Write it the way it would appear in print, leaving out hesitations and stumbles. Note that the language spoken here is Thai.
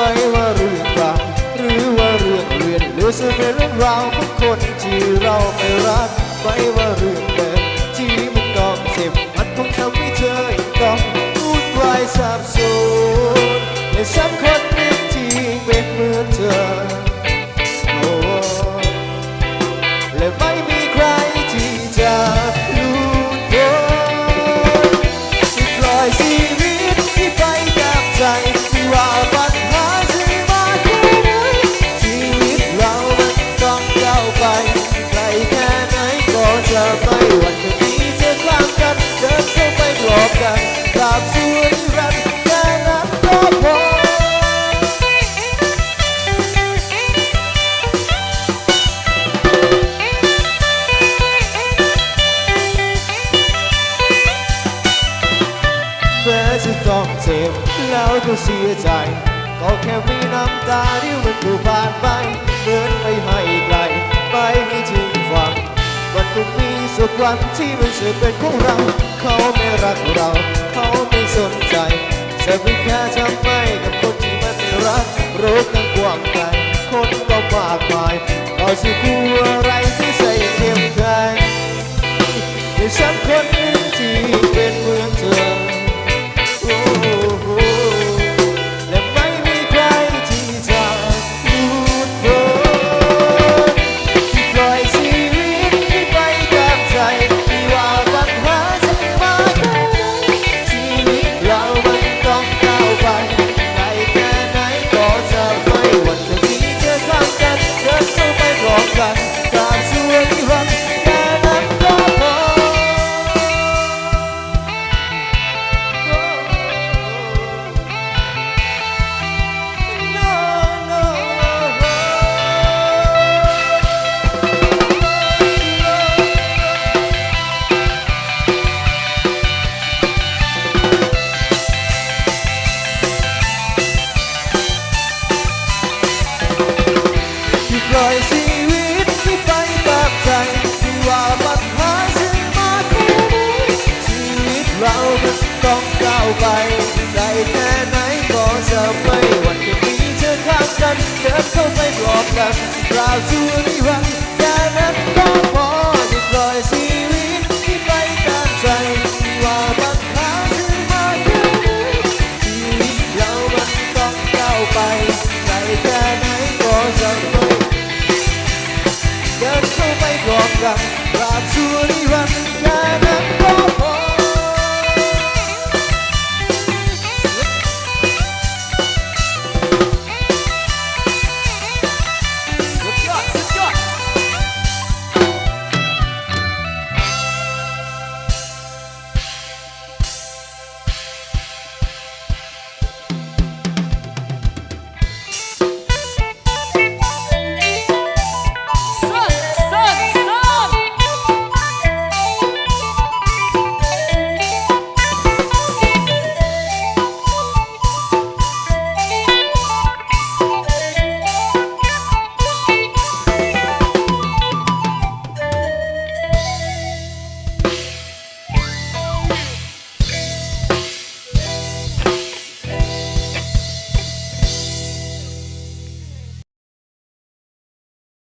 ไม่ว่าเรื่องราวหรือว่าเรื่องเรียนหรือจะเป็นเรื่องราวของคนที่เราไม่รักไม่ว่าเรื่องเดิมที่มันต้องเจ็บมันคงทำให้เธอต้องวุ่นวายสับสนและฉันคนหนึ่งที่เป็นเหมือนเธอและไม่มีใครที่จะรู้พ้นที่ปล่อยชีวิตที่ไปตามใจที่ว่าปัญหาจะมาแค่ไหนชีวิตเรามันต้องก้าวไปไกลแค่ไหนก็จะไม่หวั่นจะมีเธอข้างกันเดินเข้าไปปลอบกันตราบชั่วนิรันดร์แค่นั้นก็พอจะต้องเจ็บแล้วก็เสียใจก็แค่มีน้ำตาที่มันถูกผ่านไปเดินไปให้ไกลไปให้ถึงฝั่งมันคงมีสักวันที่มันจะเป็นของเราเขาไม่รักเราเขาไม่สนใจจะไม่แค่ทำไมกับคนที่มันไม่รักโรคทั้งกว้างไกลคนก็มากมายก็จะกลัวอะไรที่ใส่เข้มแข็งแต่ฉันคนหนึ่งที่เป็นเหมือนเธอและไม่มีใครที่จะหลุดพ้นที่ปล่อยชีวิตที่ไปตามใจที่ว่าปัญหาจะมาแค่ไหนชีวิตเรามันต้องก้าวไปไกลแค่ไหนก็จะไม่หวั่นจะมีเธอข้างกันเดินเข้าไปพร้อมกันตามชั่วนิรันดร์แค่นั้นก็พอปล่อยชีวิตที่ไปตามใจที่ว่าปัญหาจะมาแค่ไหนชีวิตเรามันต้องก้าวไปไกลแค่ไหนก็จะไม่หวั่นจะมีเธอข้างกันเดินเข้าไปปลอบกันตราบชั่วนิรันดร์แค่นั้นก็พอที่ปล่อยชีวิตที่ไปตามใจที่ว่าปัญหาจะมาแค่ไหนชีวิตเรามันต้องก้าวไปไกลแค่ไหนก็จะไม่เดินเข้าไปพร้อมกันตราบชั่วนิรันดร์